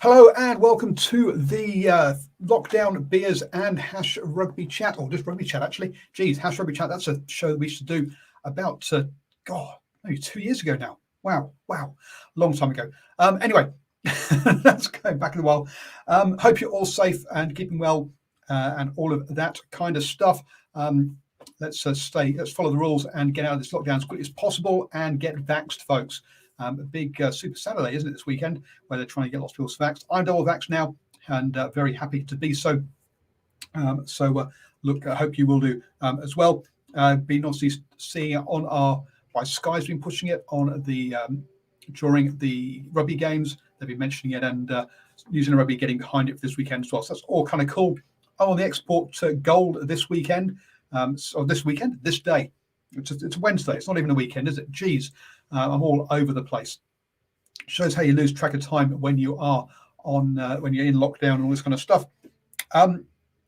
Hello and welcome to the Lockdown Beers and Hash Rugby Chat, or just Rugby Chat actually. Geez, Hash Rugby Chat, that's a show that we used to do about, maybe 2 years ago now. Wow, long time ago. Anyway, that's going back in a while. Hope you're all safe and keeping well and all of that kind of stuff. Let's follow the rules and get out of this lockdown as quickly as possible and get vaxxed, folks. A big Super Saturday, isn't it, this weekend, where they're trying to get lots of people vaxxed. I'm double vaxxed now and very happy to be so. Look, I hope you will do as well. Been obviously seeing it on our, by Sky's been pushing it on the during the rugby games. They've been mentioning it, and New Zealand Rugby getting behind it for this weekend as well. So that's all kind of cool. I'm on the export gold this weekend, this day. It's Wednesday. It's not even a weekend, is it? Geez. I'm all over the place. Shows how you lose track of time when you are on when you're in lockdown and all this kind of stuff. Lots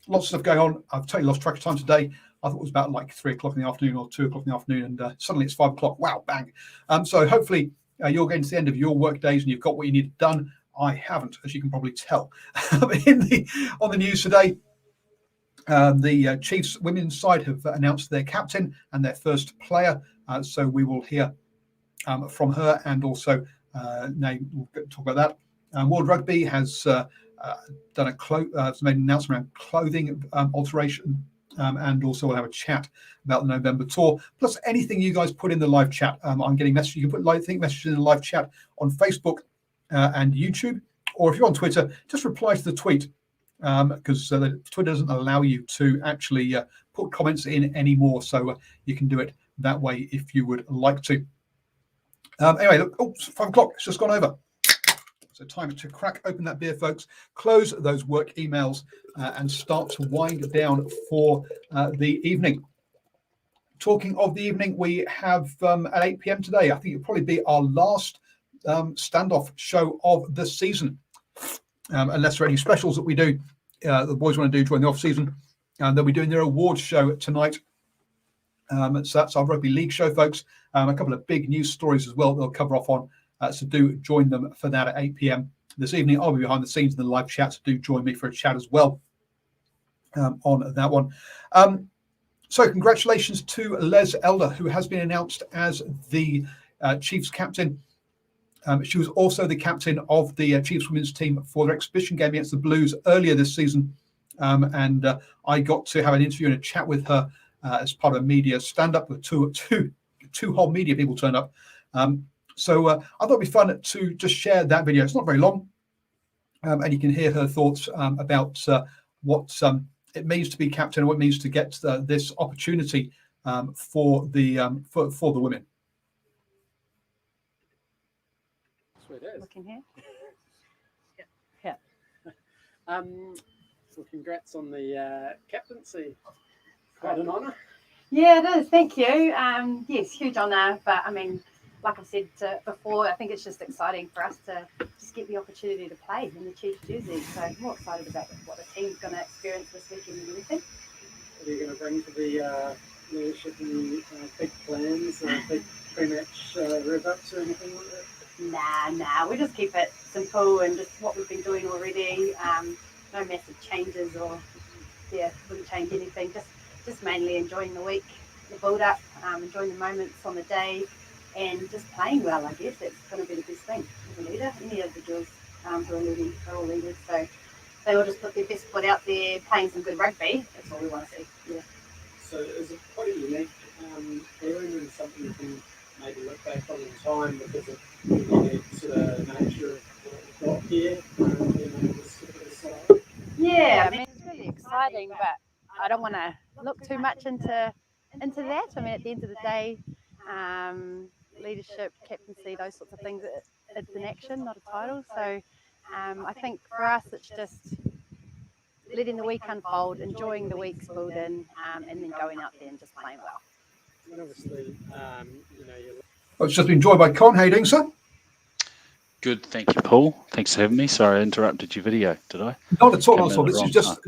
of stuff going on. I've totally lost track of time today. I thought it was about like 3 o'clock in the afternoon or 2 o'clock in the afternoon, and suddenly it's 5 o'clock. Wow, bang! So hopefully you're getting to the end of your work days and you've got what you need done. I haven't, as you can probably tell. On the news today, the Chiefs women's side have announced their captain and their first player. So we will hear from her, and also we'll talk about that. World Rugby has done made an announcement around clothing alteration, and also we'll have a chat about the November tour. Plus anything you guys put in the live chat. I'm getting messages. You can put messages in the live chat on Facebook and YouTube, or if you're on Twitter, just reply to the tweet, because Twitter doesn't allow you to actually put comments in anymore. So you can do it that way if you would like to. Anyway, look, 5 o'clock, it's just gone over. So time to crack open that beer, folks, close those work emails and start to wind down for the evening. Talking of the evening, we have at 8 p.m. today, I think it'll probably be our last standoff show of the season. Unless there are any specials that we do, the boys want to do during the off season. And they'll be doing their awards show tonight. So that's our rugby league show, folks. A couple of big news stories as well they'll cover off on. So do join them for that at 8 p.m. this evening. I'll be behind the scenes in the live chat, so do join me for a chat as well on that one. So congratulations to Les Elder, who has been announced as the Chiefs captain. She was also the captain of the Chiefs women's team for their exhibition game against the Blues earlier this season. And I got to have an interview and a chat with her as part of a media stand-up with two whole media people turned up. So I thought it'd be fun to just share that video. It's not very long, and you can hear her thoughts about what it means to be captain and what it means to get this opportunity for the women. That's what it is. Looking here. Yeah. So congrats on the captaincy. Quite an honour. Yeah, it is. Thank you. Yes, huge honour. But I mean, like I've said before, I think it's just exciting for us to just get the opportunity to play in the Chiefs jersey. So I'm more excited about what the team's going to experience this weekend and everything. What are you going to bring to the leadership? Any big plans, big pre-match rev-ups or anything like that? Nah. We just keep it simple and just what we've been doing already. No massive changes or wouldn't change anything. Just mainly enjoying the week, the build-up, enjoying the moments on the day, and just playing well. I guess that's going to be the best thing as a leader. Any of the girls who are leading are all leaders, so they will just put their best foot out there, playing some good rugby. That's all we want to see. Yeah. So is it quite a unique feeling and something you can maybe look back on in time because of the unique sort of nature of what we've got here, this sort of side? Yeah, I mean, it's really exciting, but I don't want to look too much into that. I mean, at the end of the day, leadership, captaincy, those sorts of things, it's an action, not a title. So I think for us, it's just letting the week unfold, enjoying the week's building, and then going out there and just playing well. And obviously, It's just been joined by Con. How are you doing, sir? Good, thank you, Paul. Thanks for having me. Sorry I interrupted your video, did I? Not at all. This is just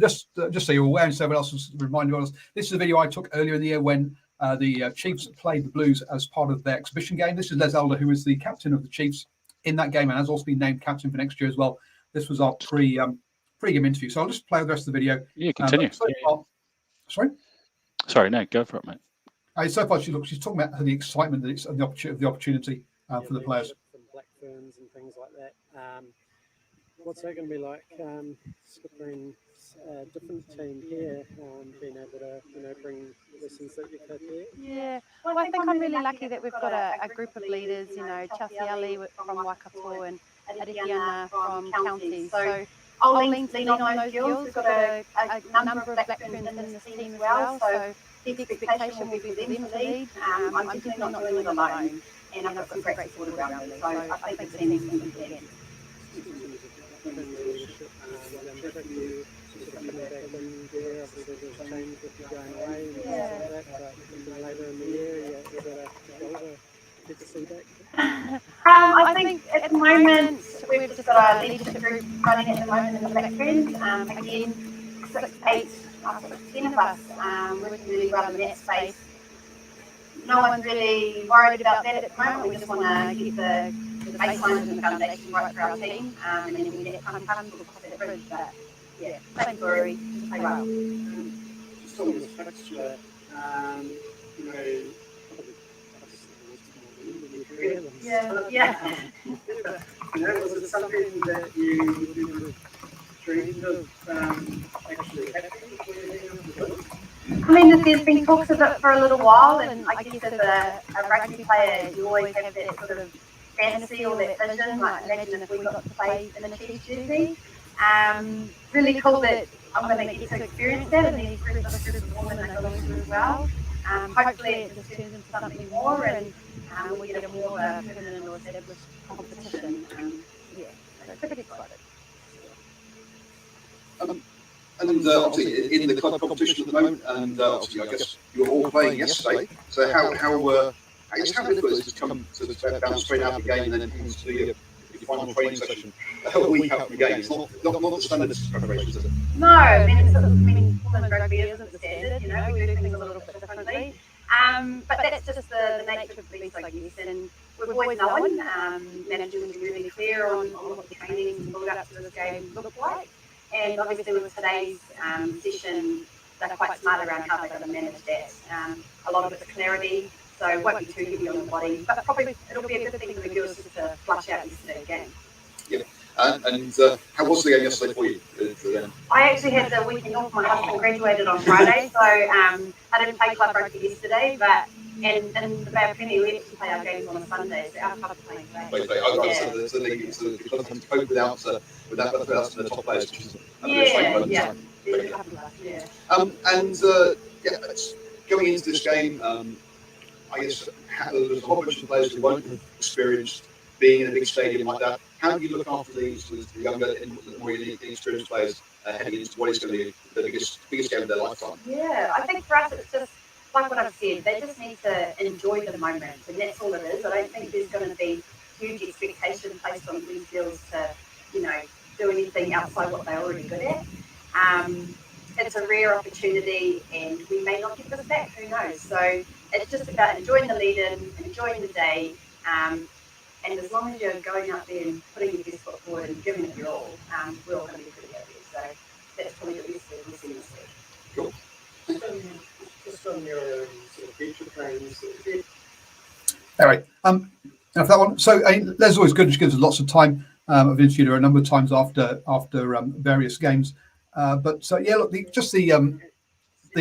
so you're aware, and so everyone else was reminded of us. This is a video I took earlier in the year when the Chiefs played the Blues as part of their exhibition game. This is Les Elder, who is the captain of the Chiefs in that game and has also been named captain for next year as well. This was our pre-game interview. So I'll just play the rest of the video. Yeah, continue. Sorry. Sorry, no, go for it, mate. So far, she's talking about the excitement that it's and the opportunity for the players. From Black Ferns and things like that. What's that going to be like? Skippering a different team here, being able to bring lessons that you've had there. Yeah, well, I think I'm really lucky that we've got a group of leaders. Chelsea Ali from Waikato and Arikiana from County. So I'll lean on those girls. We've got a number of Black Ferns in this team as well. So the expectation will be for them to lead. I'm definitely not doing it alone, and I've got some great support around me. So I think the team's going to be good. Leadership, you coming back in there, obviously there's change with you going away and things like that, but later in the year, is that a goal to get to see back? I think at the moment we've just got a leadership group running at the moment in the Black Ferns. Again, 6, 8, 10 of us working really well in that space. No one's really worried about that at the moment. We just want to get the baselines and the foundation right for our team, and then when that time comes, we'll cross that bridge. But yeah, same story, just play well. Just on the fixture, Yeah. Was it something that you dreamed of actually happening? I mean, there's been talks of it for a little while, and I guess as a rugby player, you always have that sort of fantasy or that vision, like imagine if we got to play in a Chiefs jersey. Really cool that I'm going to get to experience that, and these groups of women are going through as well. Hopefully it just turns into something more, and we get a more permanent or established competition. Yeah, so pretty excited. And obviously in the club competition at the moment, and obviously I guess you were all playing yesterday. So how difficult is it to come to bounce straight out of the game and then into your final training session a week out from the game? It's not the standard preparation, is it? No, I mean, women's rugby isn't the standard. We do things a little bit differently. But that's just the nature of the beast, I guess. And we've always known management is really clear on what the trainings and build up to this game look like. And obviously with today's session, they're quite smart around how they're going to manage that. A lot of it's clarity, so it won't be too heavy on the body, but probably it'll be a good thing for the girls just to flush out yesterday's game. Yeah. And how was the game yesterday for you? I actually had the weekend off. My husband graduated on Friday, so I didn't play club rugby yesterday, but in the Bay of Plenty, we actually play our games on a Sunday, so our club's playing today. So the club tend to cope without some of the top players, which is Yeah. Going into this game, I guess there's a whole bunch of players who won't have experienced being in a big stadium like that. How do you look after these younger and more inexperienced players heading into what is going to be the biggest game of their lifetime? Yeah, I think for us it's just like what I've said, they just need to enjoy the moment, and that's all it is. I don't think there's going to be huge expectation placed on these girls to, do anything outside what they're already good at. It's a rare opportunity, and we may not get this back, who knows? So it's just about enjoying the lead-in, enjoying the day, and as long as you're going out there and putting your best foot forward and giving it your all, we're all going to be pretty happy. So that's probably the best thing we've seen this week. Cool. Just on your sort of future plans. All right. Enough that one. So Les always good. She gives us lots of time. I've interviewed her a number of times after various games. But so yeah, look, the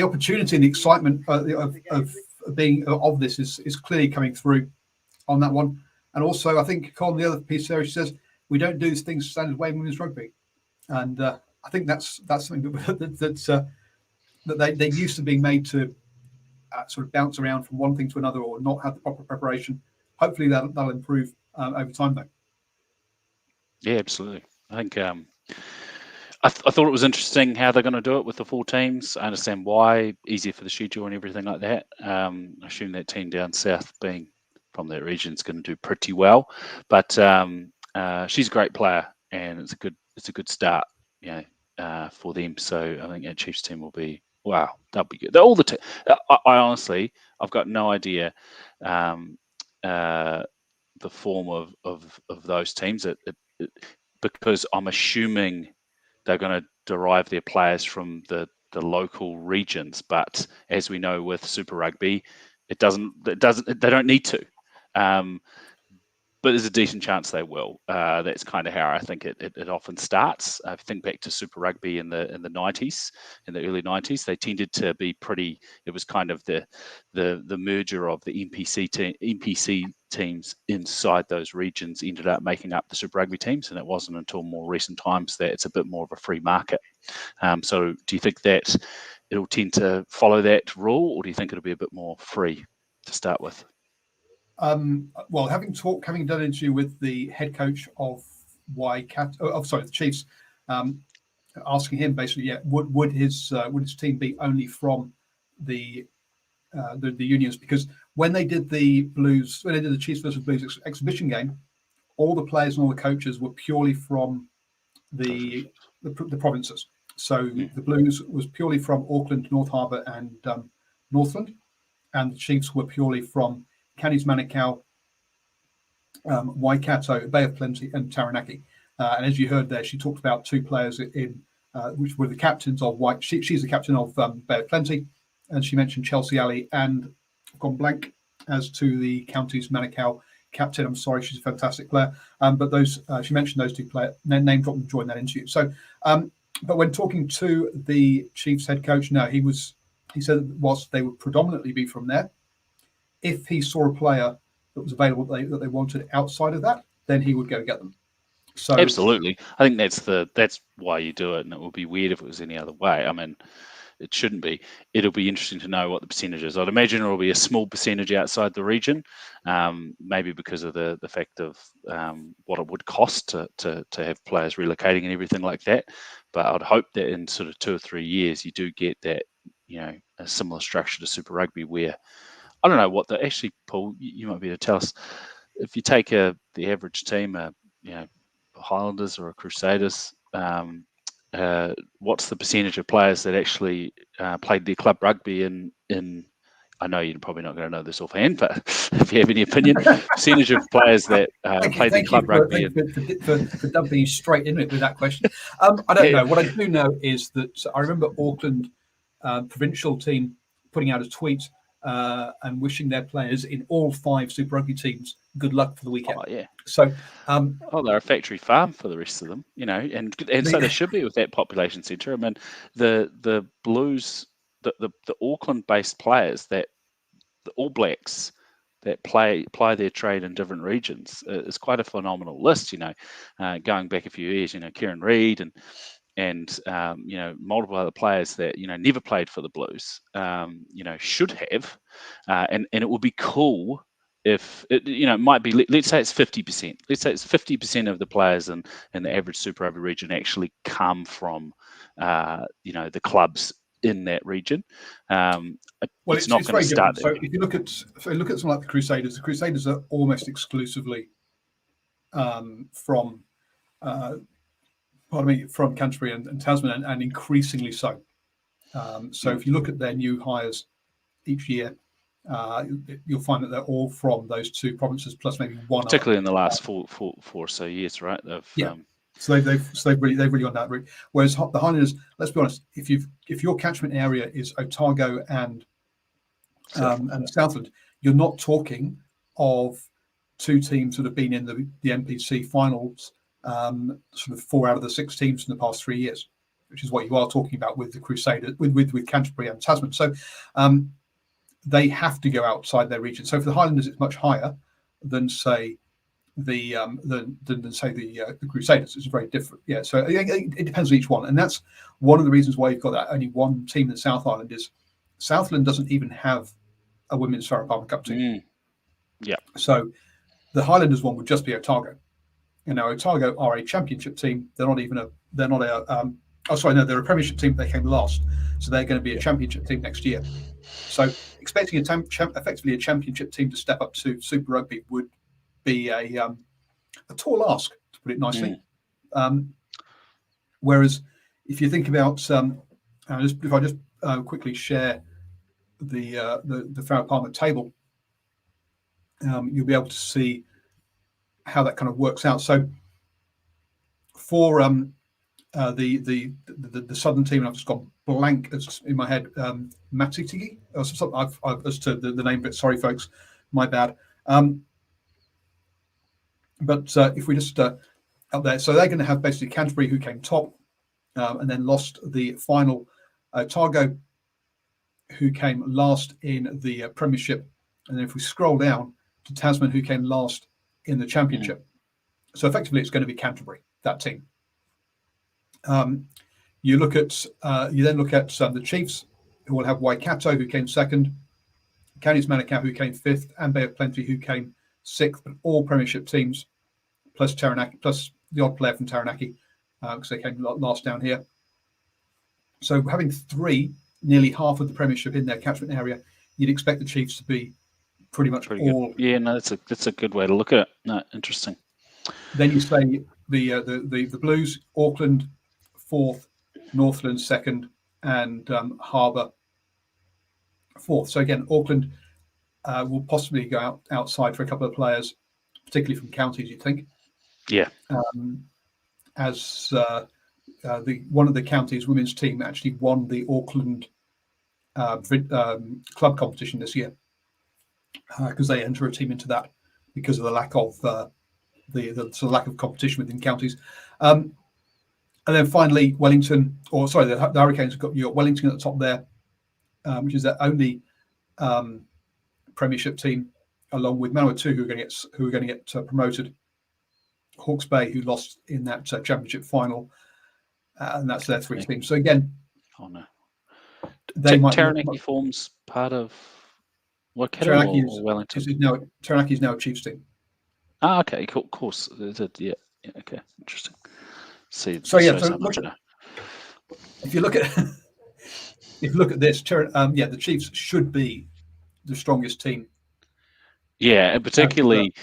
opportunity and the excitement of being of this is clearly coming through on that one. And also, I think Colin, the other piece there, she says we don't do things standard way in women's rugby, and I think that's something that they used to being made to sort of bounce around from one thing to another or not have the proper preparation. Hopefully that'll improve over time, though. Yeah, absolutely. I think I thought it was interesting how they're going to do it with the 4 teams. I understand why, easier for the schedule and everything like that. I assume that team down south, being from that region, is going to do pretty well. But she's a great player, and it's a good start, for them. So I think our Chiefs team will be they'll be good. They're all the I honestly, I've got no idea the form of those teams. because I'm assuming they're going to derive their players from the local regions. But as we know with Super Rugby, they don't need to. But there's a decent chance they will. That's kind of how I think it often starts. I think back to Super Rugby in the 90s, in the early 90s, they tended to be pretty. It was kind of the merger of the NPC teams inside those regions ended up making up the Super Rugby teams, and it wasn't until more recent times that it's a bit more of a free market. So do you think that it'll tend to follow that rule, or do you think it'll be a bit more free to start with? Well, having done an interview with the head coach of the Chiefs, asking him basically, would his team be only from the unions? Because when they did the Chiefs versus Blues exhibition game, all the players and all the coaches were purely from the provinces. So the Blues was purely from Auckland, North Harbour, and Northland, and the Chiefs were purely from Canis, Manukau, Waikato, Bay of Plenty, and Taranaki. And as you heard there, she talked about two players which were the captains of White. She's the captain of Bay of Plenty, and she mentioned Chelsea Alley, and I've gone blank as to the county's Manukau captain. I'm sorry, she's a fantastic player. But those she mentioned those two players, name dropped them during that interview. So, but when talking to the Chiefs head coach, no, he said that whilst they would predominantly be from there, if he saw a player that was available that they wanted outside of that, then he would go get them. So absolutely, I think that's why you do it, and it would be weird if it was any other way. I mean, it shouldn't be. It'll be interesting to know what the percentage is. I'd imagine it'll be a small percentage outside the region, maybe because of the fact of what it would cost to have players relocating and everything like that. But I'd hope that in sort of 2 or 3 years you do get that, a similar structure to Super Rugby where, I don't know what actually, Paul, you might be able to tell us, if you take the average team, Highlanders or a Crusaders, what's the percentage of players that actually played their club rugby in? I know you're probably not going to know this offhand, but if you have any opinion, percentage of players that played their club rugby. For dumping you straight in it with that question. I don't know. What I do know is that I remember Auckland provincial team putting out a tweet and wishing their players in all 5 Super Rugby teams good luck for the weekend. Oh, yeah. So, they're a factory farm for the rest of them, and so they should be with that population centre. I mean, the Blues, the Auckland-based players, that the All Blacks that ply their trade in different regions is quite a phenomenal list. Going back a few years, Kieran Reid and multiple other players that never played for the Blues, should have, and it would be cool if it might be, let's say it's 50%. Let's say it's 50% of the players in the average Super Rugby region actually come from the clubs in that region. It's not going to start. So if you look at something like the Crusaders are almost exclusively from Canterbury and Tasman, and increasingly so. So if you look at their new hires each year, you'll find that they're all from those 2 provinces, plus maybe one. Particularly in the last four or so years, right? So they've really gone that route. Whereas the Highlanders, let's be honest, if your catchment area is Otago and Southland, you're not talking of 2 teams that have been in the NPC finals, sort of 4 out of the 6 teams in the past 3 years, which is what you are talking about with the Crusaders, with Canterbury and Tasman. So they have to go outside their region. So for the Highlanders, it's much higher than say the Crusaders. It's very different. Yeah. So it depends on each one, and that's one of the reasons why you've got that only one team in the South Island is Southland doesn't even have a women's Farah Palmer Cup team. Yeah. So the Highlanders one would just be Otago. Otago are a championship team. They're a premiership team. They came last, so they're going to be a championship team next year. So expecting effectively a championship team to step up to Super Rugby would be a tall ask, to put it nicely. Whereas if you think about, if I just quickly share the Farah Palmer table, you'll be able to see how that kind of works out. So for the southern team, and I've just gone blank in my head. Matitigi or something. I've as to the name, but sorry, folks, my bad. But if we just up there, so they're going to have basically Canterbury, who came top, and then lost the final. Otago, who came last in the Premiership, and then if we scroll down to Tasman, who came last in the Championship. So effectively, it's going to be Canterbury, that team. You then look at the Chiefs, who will have Waikato, who came second, Counties Manukau, who came fifth, and Bay of Plenty, who came sixth, but all Premiership teams, plus Taranaki, plus the odd player from Taranaki, because they came last down here. So having nearly half of the Premiership in their catchment area, you'd expect the Chiefs to be pretty much all. Good. Yeah, no, that's a good way to look at it. No, interesting. Then you say the Blues, Auckland fourth, Northland second, and Harbour fourth. So again, Auckland will possibly go outside for a couple of players, particularly from counties, you'd think. Yeah. As one of the counties' women's team actually won the Auckland club competition this year, because they enter a team into that because of the lack of the sort of lack of competition within counties. And then finally, Wellington, or sorry, the Hurricanes have got Wellington at the top there, which is their only Premiership team, along with Manawatu, who are going to get promoted. Hawke's Bay, who lost in that Championship final, and that's their three teams. So again, oh no, Taranaki forms part of Waikato or Wellington. Taranaki is now a Chiefs team. Ah, okay, cool, of course. Yeah, okay, interesting. See, so yeah, so if you look at this, the Chiefs should be the strongest team. Yeah, and particularly,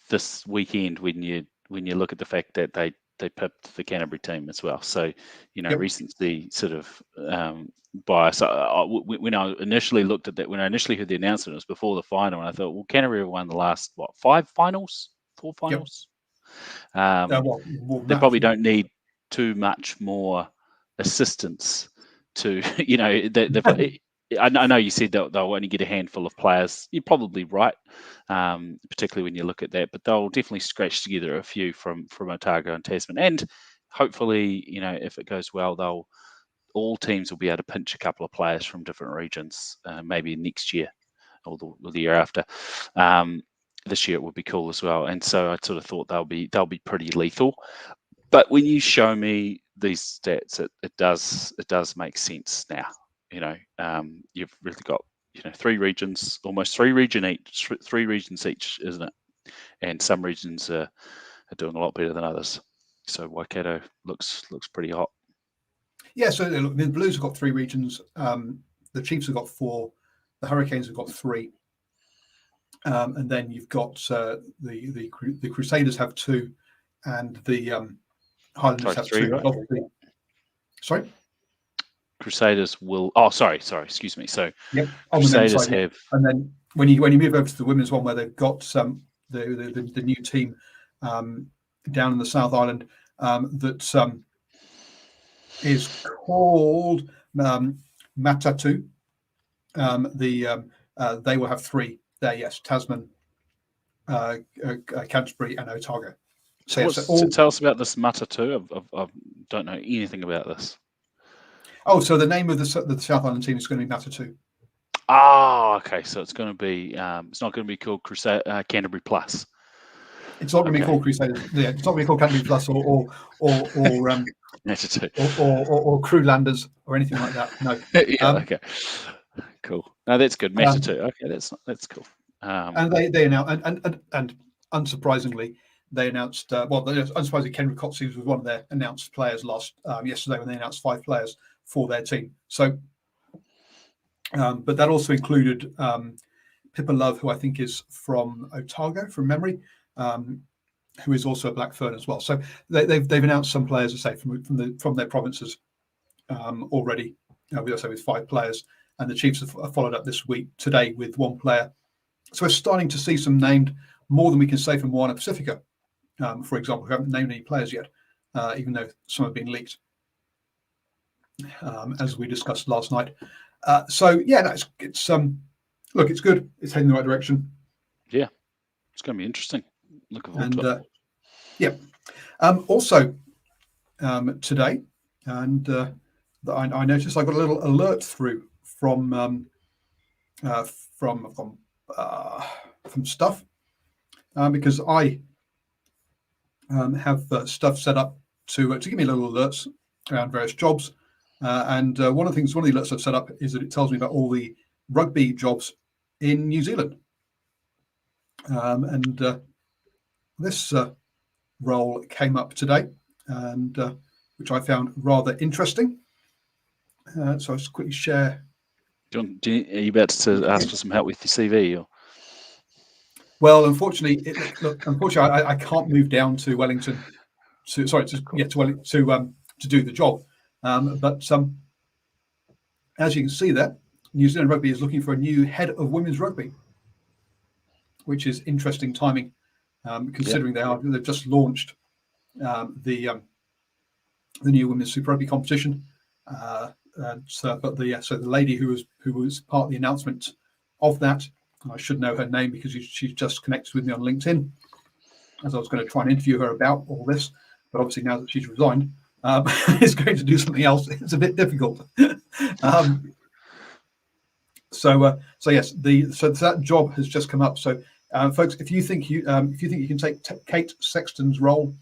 this weekend when you look at the fact that they pipped the Canterbury team as well. So, recency sort of bias. When I initially looked at that, when I initially heard the announcement, it was before the final, and I thought, well, Canterbury have won the last, 4 finals? They probably don't need too much more assistance to, I know you said they'll only get a handful of players. You're probably right, particularly when you look at that. But they'll definitely scratch together a few from Otago and Tasman, and hopefully, if it goes well, all teams will be able to pinch a couple of players from different regions, maybe next year or the year after. This year it would be cool as well, and so I sort of thought they'll be pretty lethal. But when you show me these stats, it does make sense now. You've really got 3 regions, almost 3 regions each, isn't it? And some regions are doing a lot better than others. So Waikato looks pretty hot. Yeah, so look, the Blues have got 3 regions. The Chiefs have got 4. The Hurricanes have got 3. And then you've got the Crusaders have 2, and the Highlanders have 3. Right? Sorry. Crusaders will. Oh, sorry. Excuse me. So, yep, Crusaders have. And then when you move over to the women's one, where they've got the new team down in the South Island that is called Matatu. They will have 3 there. Yes, Tasman, Canterbury, and Otago. So tell us about this Matatu. I don't know anything about this. Oh, so the name of the South Island team is going to be Matatu. Oh, okay. So it's going to be. It's not going to be called Canterbury Plus. It's not going to be called Crusaders. Yeah, it's not going to be called Canterbury Plus or Crewlanders or anything like that. No. Yeah. Okay. Cool. No, that's good. Matatu. Okay, that's cool. And they announced, and unsurprisingly, they announced. Unsurprisingly, Ken Ricotsi was one of their announced players yesterday when they announced 5 players for their team. So, but that also included Pippa Love, who I think is from Otago, from memory, who is also a Black Fern as well. So they've announced some players, I say, from their provinces already. With 5 players, and the Chiefs have followed up today with 1 player. So we're starting to see some named, more than we can say from Moana Pacifica, for example, who haven't named any players yet. even though some have been leaked, as we discussed last night. So yeah, no, it's look, it's good. It's heading in the right direction. Yeah, it's going to be interesting. Looking forward to it. Yeah. Also, today, and I noticed I got a little alert through from stuff, because I have stuff set up to give me little alerts around various jobs, and one of the alerts I've set up is that it tells me about all the rugby jobs in New Zealand, and this role came up today, and which I found rather interesting. So I'll just quickly share. Are you about to ask for some help with your CV? Or? Well, unfortunately, I can't move down to Wellington to do the job. But as you can see there, New Zealand Rugby is looking for a new head of women's rugby, which is interesting timing, considering they've just launched the new women's Super Rugby competition. So the lady who was part of the announcement of that, I should know her name because she's just connected with me on LinkedIn, as I was going to try and interview her about all this, but obviously now that she's resigned, is going to do something else. It's a bit difficult. So yes, so that job has just come up. So folks, if you think you can take Kate Sexton's role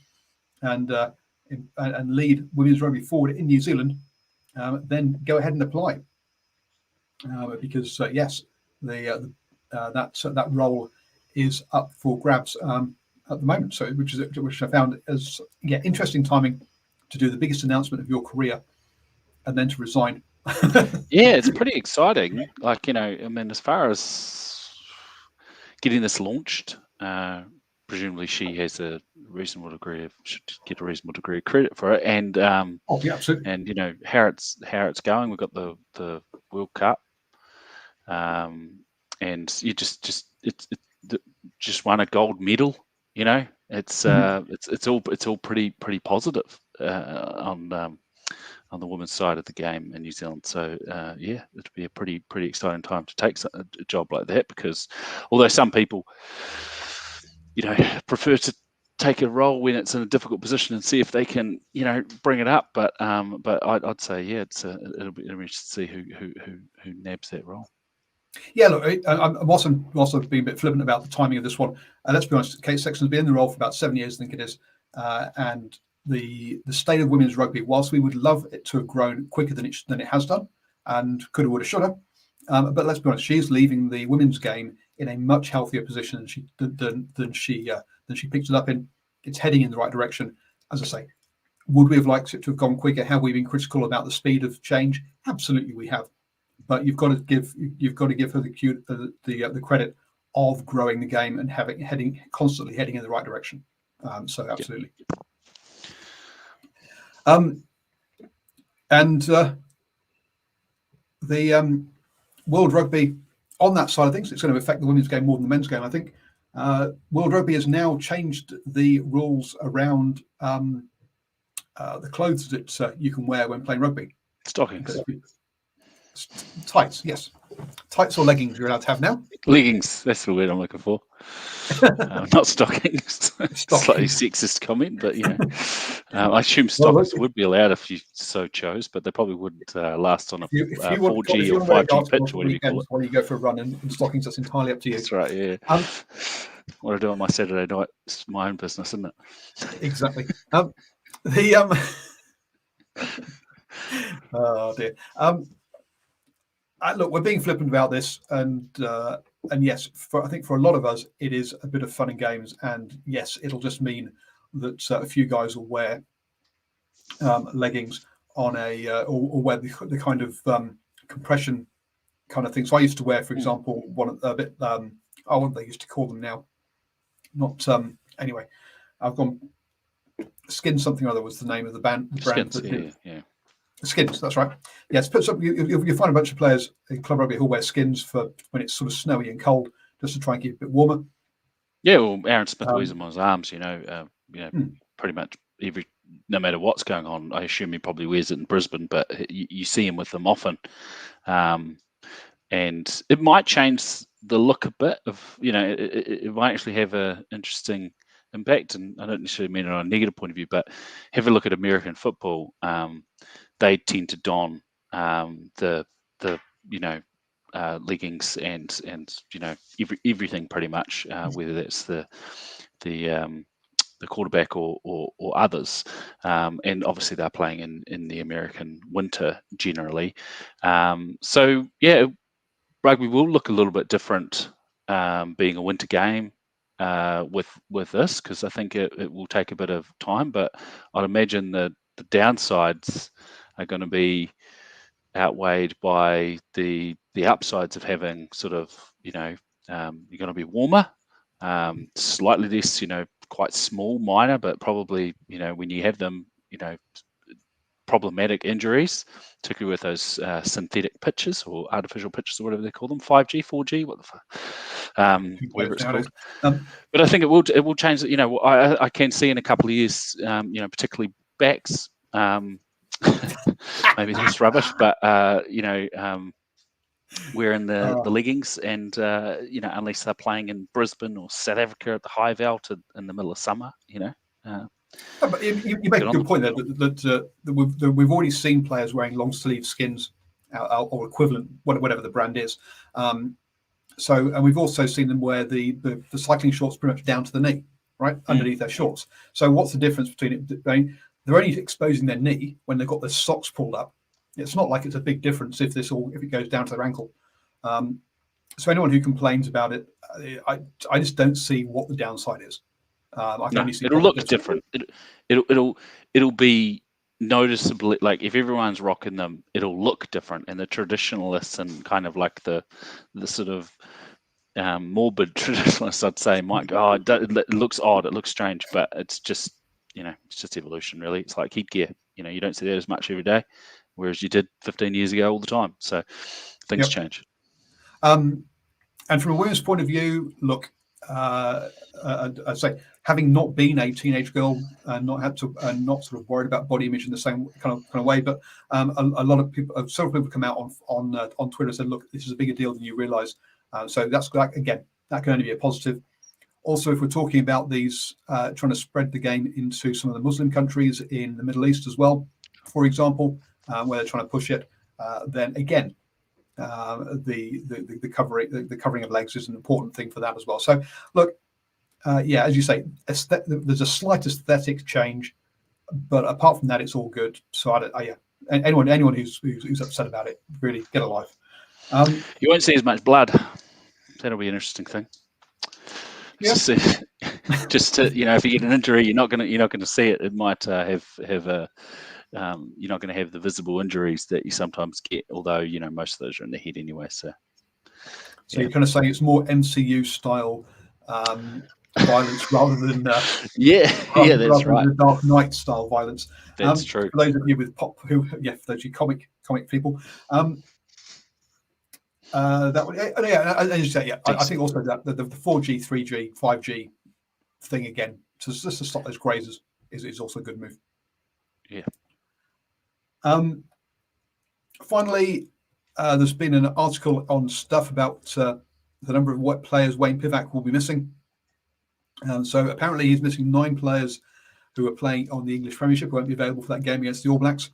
and lead women's rugby forward in New Zealand, then go ahead and apply, because yes, that role is up for grabs at the moment. So which I found as interesting timing to do the biggest announcement of your career and then to resign. Yeah, it's pretty exciting. Like, I mean, as far as getting this launched, presumably she has should get a reasonable degree of credit for it. And absolutely. And how it's going. We've got the World Cup, and you just won a gold medal. It's all pretty positive on the women's side of the game in New Zealand. So it'd be a pretty exciting time to take a job like that, because although some people prefer to take a role when it's in a difficult position and see if they can bring it up, but I'd say it'll be interesting to see who nabs that role. Yeah, look, I'm also being a bit flippant about the timing of this one. Let's be honest, Kate Sexton's been in the role for about 7 years, I think it is, and the state of women's rugby, whilst we would love it to have grown quicker than it has done, and coulda, woulda, shoulda, but let's be honest, she's leaving the women's game in a much healthier position than she picked it up in. It's heading in the right direction. As I say, would we have liked it to have gone quicker? Have we been critical about the speed of change? Absolutely, we have. But you've got to give her the credit of growing the game and constantly heading in the right direction. So absolutely. And the World Rugby, on that side of things, it's going to affect the women's game more than the men's game, I think. World Rugby has now changed the rules around the clothes that you can wear when playing rugby. Stockings. Tights, yes. Tights or leggings you're allowed to have now. Leggings, that's the word I'm looking for. Not stockings. Slightly sexist comment, but I assume stockings would be allowed if you so chose, but they probably wouldn't last on a 4G or 5G pitch, or whatever you call it. When you go for a run in stockings, that's entirely up to you. That's right, yeah. What I do on my Saturday night is my own business, isn't it? Exactly. Oh dear. Look, we're being flippant about this, and yes, I think for a lot of us, it is a bit of fun and games, and yes, it'll just mean that a few guys will wear leggings on or wear the kind of compression kind of thing. So I used to wear, for example, what they used to call them now. Not anyway. I've gone. Skin something or other was the name of the brand. Skins, yeah. Skins, that's right. Yes, you'll find a bunch of players in club rugby who wear skins for when it's sort of snowy and cold, just to try and keep it a bit warmer. Yeah, well, Aaron Smith wears them on his arms. Pretty much every no matter what's going on. I assume he probably wears it in Brisbane, but you see him with them often. And it might change the look a bit of, it might actually have an interesting impact. And I don't necessarily mean it on a negative point of view, but have a look at American football. They tend to don the leggings and everything pretty much, whether that's the quarterback or others, and obviously they're playing in the American winter generally. So yeah, rugby will look a little bit different, being a winter game with this, because I think it will take a bit of time, but I'd imagine the downsides are going to be outweighed by the upsides of having sort of, you're going to be warmer, slightly less, quite small, minor, but probably, when you have them, problematic injuries, particularly with those synthetic pitches or artificial pitches or whatever they call them, 5G, 4G, what the fuck, whatever it's called. But I think it will change. I can see in a couple of years, particularly backs. Maybe that's rubbish, but wearing the leggings, and unless they're playing in Brisbane or South Africa at the high veld in the middle of summer, But you make a good point there that we've already seen players wearing long sleeve skins or equivalent, whatever the brand is. And we've also seen them wear the cycling shorts pretty much down to the knee, right, underneath their shorts. So what's the difference between it? They're only exposing their knee when they've got their socks pulled up. It's not like it's a big difference if it goes down to their ankle. So anyone who complains about it, I just don't see what the downside is. It'll look different. It'll be noticeably, like if everyone's rocking them, it'll look different. And the traditionalists and kind of like the sort of morbid traditionalists, I'd say, might go, it looks odd, it looks strange, but it's just it's just evolution, really. It's like headgear. You don't see that as much every day, whereas you did 15 years ago all the time. So things change. And from a women's point of view, look, I'd say, having not been a teenage girl and not sort of worried about body image in the same kind of way, but a lot of people, several people come out on Twitter and said, look, this is a bigger deal than you realise. So that's again, that can only be a positive. Also, if we're talking about these trying to spread the game into some of the Muslim countries in the Middle East as well, for example, where they're trying to push it, then again, the covering of legs is an important thing for that as well. So look, as you say, there's a slight aesthetic change, but apart from that, it's all good. So anyone who's upset about it, really get a life. You won't see as much blood. That'll be an interesting thing. Yeah. Just to, if you get an injury, you're not gonna see it. It might have a you're not going to have the visible injuries that you sometimes get, although most of those are in the head anyway. So you're kind of saying it's more MCU style violence rather than that's rather right. than the Dark Knight style violence. That's true. For those of you with for those of you comic people, that would, as you say, I think also that the 4G, 3G, 5G thing again, just to stop those grazers is also a good move. Yeah. Finally, there's been an article on Stuff about the number of what players Wayne Pivac will be missing. So apparently he's missing 9 players who are playing on the English Premiership, who won't be available for that game against the All Blacks.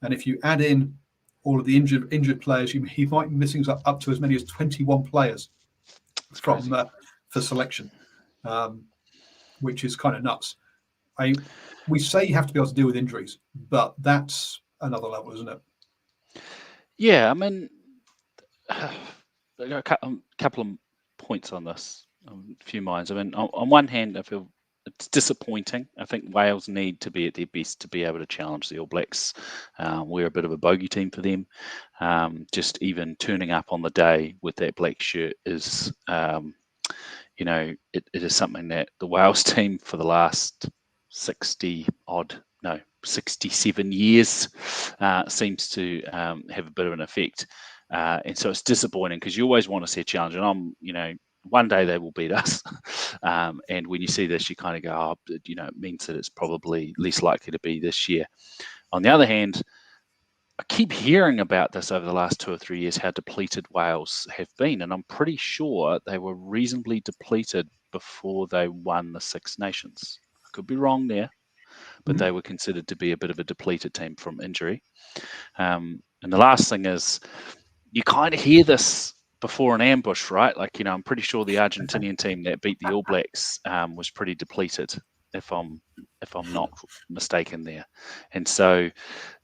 And if you add in all of the injured players, he might be missing up to as many as 21 players for selection, which is kind of nuts. We say you have to be able to deal with injuries, but that's another level, isn't it? Yeah, I mean, a couple of points on this, a few minds. I mean, on one hand, I feel it's disappointing. I think Wales need to be at their best to be able to challenge the All Blacks. We're a bit of a bogey team for them. Just even turning up on the day with that black shirt is, it is something that the Wales team for the last 67 years seems to have a bit of an effect. And so it's disappointing because you always want to see a challenge. And I'm, one day they will beat us. And when you see this, you kind of go, oh, it means that it's probably less likely to be this year. On the other hand, I keep hearing about this over the last 2 or 3 years, how depleted Wales have been. And I'm pretty sure they were reasonably depleted before they won the Six Nations. I could be wrong there, but they were considered to be a bit of a depleted team from injury. And the last thing is, you kind of hear this before an ambush, right? Like, I'm pretty sure the Argentinian team that beat the All Blacks was pretty depleted, if I'm not mistaken there. And so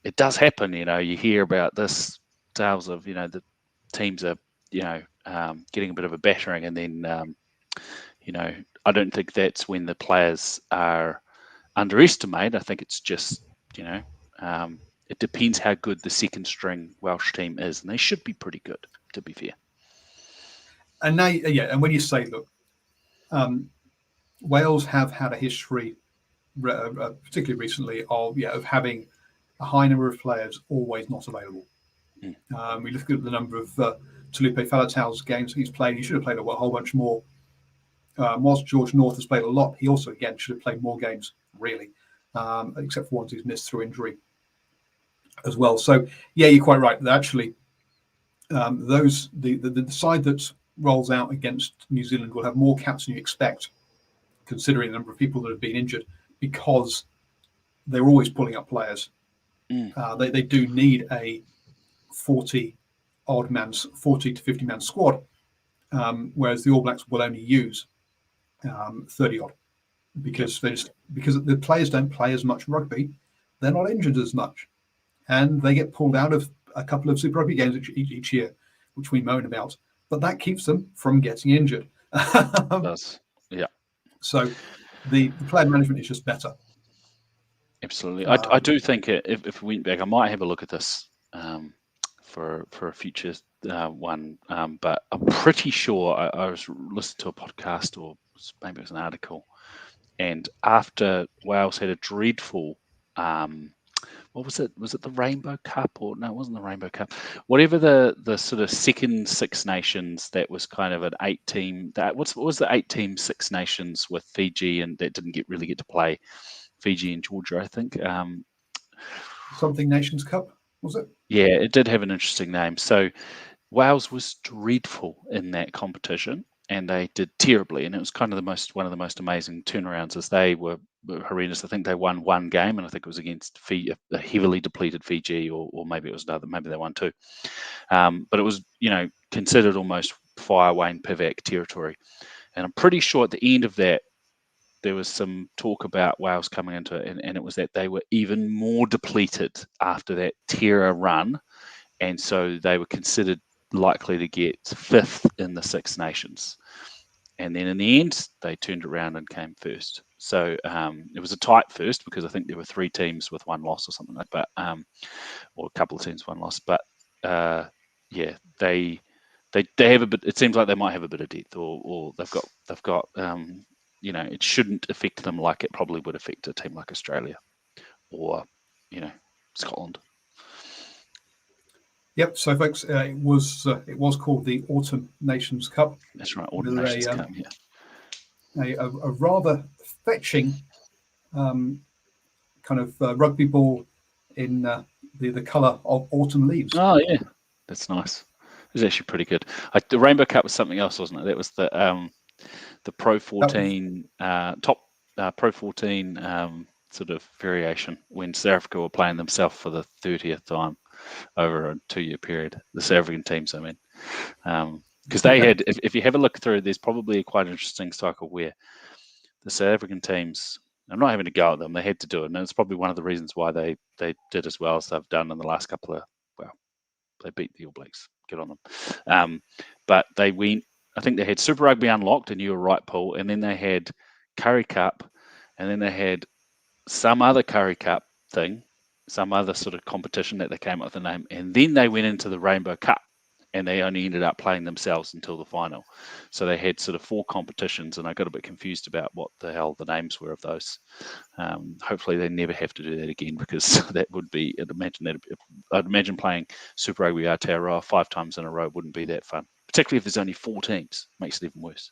it does happen, you hear about this tales of, the teams are, getting a bit of a battering, and then, I don't think that's when the players are underestimated. I think it's just, it depends how good the second string Welsh team is, and they should be pretty good, to be fair. And now, and when you say, look, Wales have had a history, particularly recently, of having a high number of players always not available. We look at the number of Talupe Falatau's games he's played. He should have played a whole bunch more. Whilst George North has played a lot, he also, again, should have played more games, really, except for ones he's missed through injury as well. So, you're quite right. Actually, the side that rolls out against New Zealand will have more caps than you expect, considering the number of people that have been injured, because they're always pulling up players. They do need a 40 to 50 man squad, whereas the All Blacks will only use 30 odd, because the players don't play as much rugby, they're not injured as much, and they get pulled out of a couple of Super Rugby games each year, which we moan about, but that keeps them from getting injured. It does. Yeah. So the player management is just better. Absolutely. I do think if we went back, I might have a look at this for a future one. But I'm pretty sure I was listening to a podcast, or maybe it was an article, and after Wales had a dreadful, what was it? Was it the Rainbow Cup? Or no, it wasn't the Rainbow Cup. Whatever the sort of second Six Nations, that was kind of an 8-team. What was the 8-team Six Nations with Fiji, and that didn't really get to play? Fiji and Georgia, I think. Something Nations Cup, was it? Yeah, it did have an interesting name. So Wales was dreadful in that competition, and they did terribly. And it was kind of one of the most amazing turnarounds, as they were horrendous. I think they won one game, and I think it was against a heavily depleted Fiji, or maybe it was another. Maybe they won two. But it was, considered almost fire Wayne Pivac territory. And I'm pretty sure at the end of that, there was some talk about Wales coming into it, and it was that they were even more depleted after that terror run, and so they were considered likely to get 5th in the Six Nations. And then in the end, they turned around and came first. So it was a tight first, because I think there were 3 teams with 1 loss or something like that, or a couple of teams 1 loss. But they have a bit. It seems like they might have a bit of depth, or they've got. It shouldn't affect them like it probably would affect a team like Australia or, Scotland. Yep. So, folks, it was called the Autumn Nations Cup. That's right, Autumn Nations Cup. Yeah. A rather fetching kind of rugby ball in the colour of autumn leaves. Oh yeah, that's nice. It was actually pretty good. The Rainbow Cup was something else, wasn't it? That was the Pro 14 top Pro 14 sort of variation, when South Africa were playing themselves for the 30th time over a 2-year period. The South African teams, I mean, because they had, if you have a look through, there's probably a quite interesting cycle where the South African teams, I'm not having to go at them, they had to do it, and it's probably one of the reasons why they did as well as they've done in the last couple of, they beat the All Blacks, good on them. But they went, I think they had Super Rugby unlocked, and you were right, Paul, and then they had Curry Cup, and then they had some other Curry Cup thing, some other sort of competition that they came up with the name, and then they went into the Rainbow Cup, and they only ended up playing themselves until the final. So they had sort of 4 competitions, and I got a bit confused about what the hell the names were of those. Hopefully they never have to do that again, because that would be, I'd imagine playing Super Rugby Aotearoa 5 times in a row wouldn't be that fun. particularly if there's only 4 teams, makes it even worse.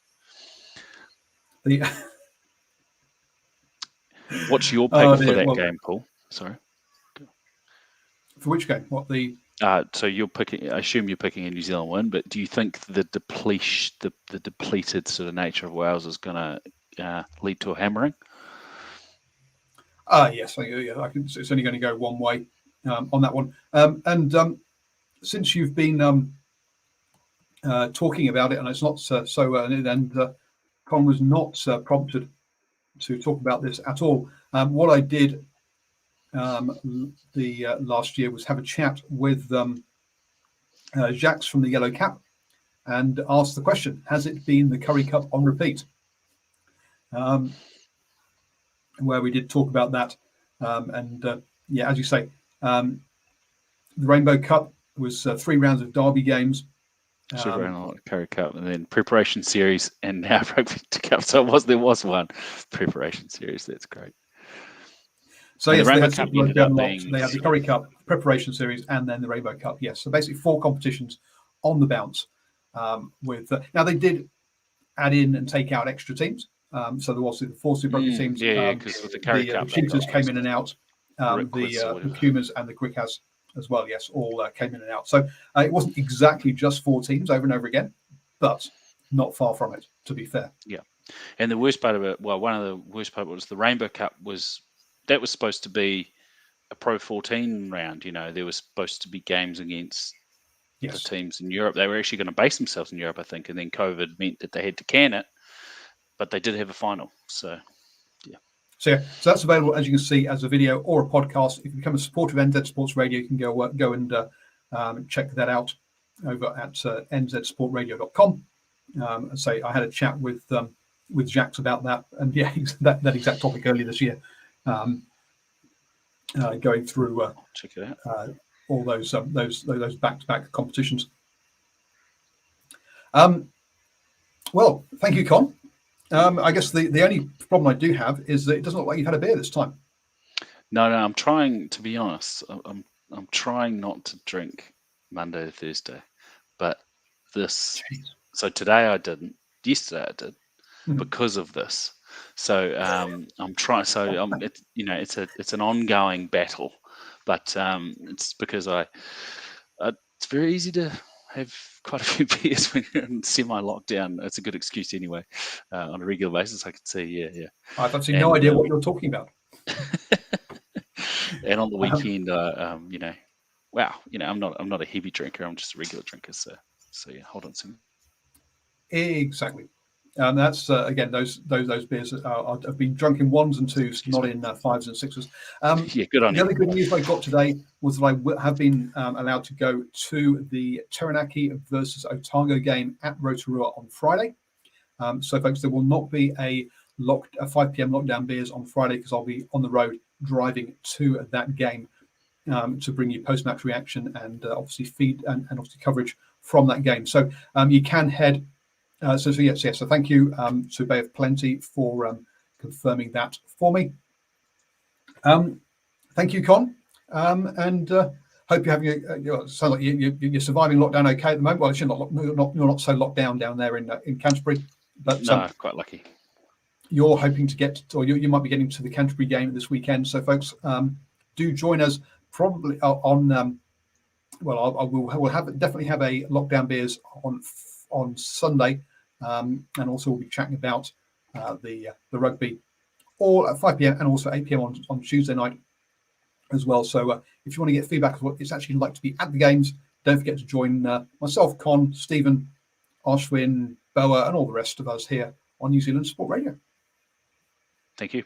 What's your pick for that game, Paul? Sorry. For which game? What the? So you're picking. I assume you're picking a New Zealand win, but do you think the depleted sort of nature of Wales is going to lead to a hammering? Yes, I can. It's only going to go one way on that one. And since you've been talking about it, and it's not and Con was not prompted to talk about this at all. What I did the last year was have a chat with Jacques from the Yellow Cap and ask the question: has it been the Curry Cup on repeat? Where we did talk about that, and yeah, as you say, the Rainbow Cup was 3 rounds of derby games. Super Curry Cup, and then preparation series, and now Rugby Cup. So there was one preparation series. That's great. So and yes, the Rainbow they Cup had, ended up being they had the Curry Cup preparation series and then the Rainbow Cup. Yes, so basically 4 competitions on the bounce. With now they did add in and take out extra teams. So there was the 4 Super Rugby teams. Yeah, because with the Curry Cup, the Cheetahs came in and out. The Pumas and the Griquas as well. Yes, all came in and out. So it wasn't exactly just 4 teams over and over again, but not far from it, to be fair. Yeah, and the worst part of it, one of the worst part was the Rainbow Cup was supposed to be a Pro 14 round. There was supposed to be games against the teams in Europe. They were actually going to base themselves in Europe, I think, and then COVID meant that they had to can it, but they did have a final. So, yeah. So that's available, as you can see, as a video or a podcast. If you become a supporter of NZ Sports Radio, you can go and check that out over at nzsportradio.com. And say I had a chat with Jacques about that, and yeah, that exact topic earlier this year, going through check it out. All those back-to-back competitions. Well, thank you, Con. I guess the only problem I do have is that it doesn't look like you've had a beer this time. No, I'm trying, to be honest. I'm trying not to drink Monday to Thursday, but this. Jeez. So today I didn't. Yesterday I did because of this. So I'm trying. So it's an ongoing battle, but it's because it's very easy to have quite a few beers when you're in semi-lockdown. It's a good excuse anyway. On a regular basis, I could see, yeah. I've absolutely no idea what you're talking about. And on the weekend, wow, I'm not a heavy drinker. I'm just a regular drinker. So yeah, hold on a second. Exactly. That's again those beers have been drunk in 1s and 2s, not in 5s and 6s. Yeah, good on you. The other good news I got today was that I have been allowed to go to the Taranaki versus Otago game at Rotorua on Friday. So, folks, there will not be a 5 p.m. lockdown beers on Friday because I'll be on the road driving to that game to bring you post-match reaction and obviously feed and obviously coverage from that game. So you can head. So yes. So thank you to Bay of Plenty for confirming that for me. Thank you, Con, and hope you're having sounds like you're surviving lockdown okay at the moment. Well, you're not so locked down there in Canterbury, but no, quite lucky. You're hoping to get, or you might be getting to the Canterbury game this weekend. So, folks, do join us probably on. We'll definitely have a lockdown beers on Sunday. And also we'll be chatting about the rugby all at 5 p.m. and also 8 p.m. on Tuesday night as well. So if you want to get feedback of what it's actually like to be at the games, don't forget to join myself, Con, Stephen, Ashwin, Boa, and all the rest of us here on New Zealand Sport Radio. Thank you.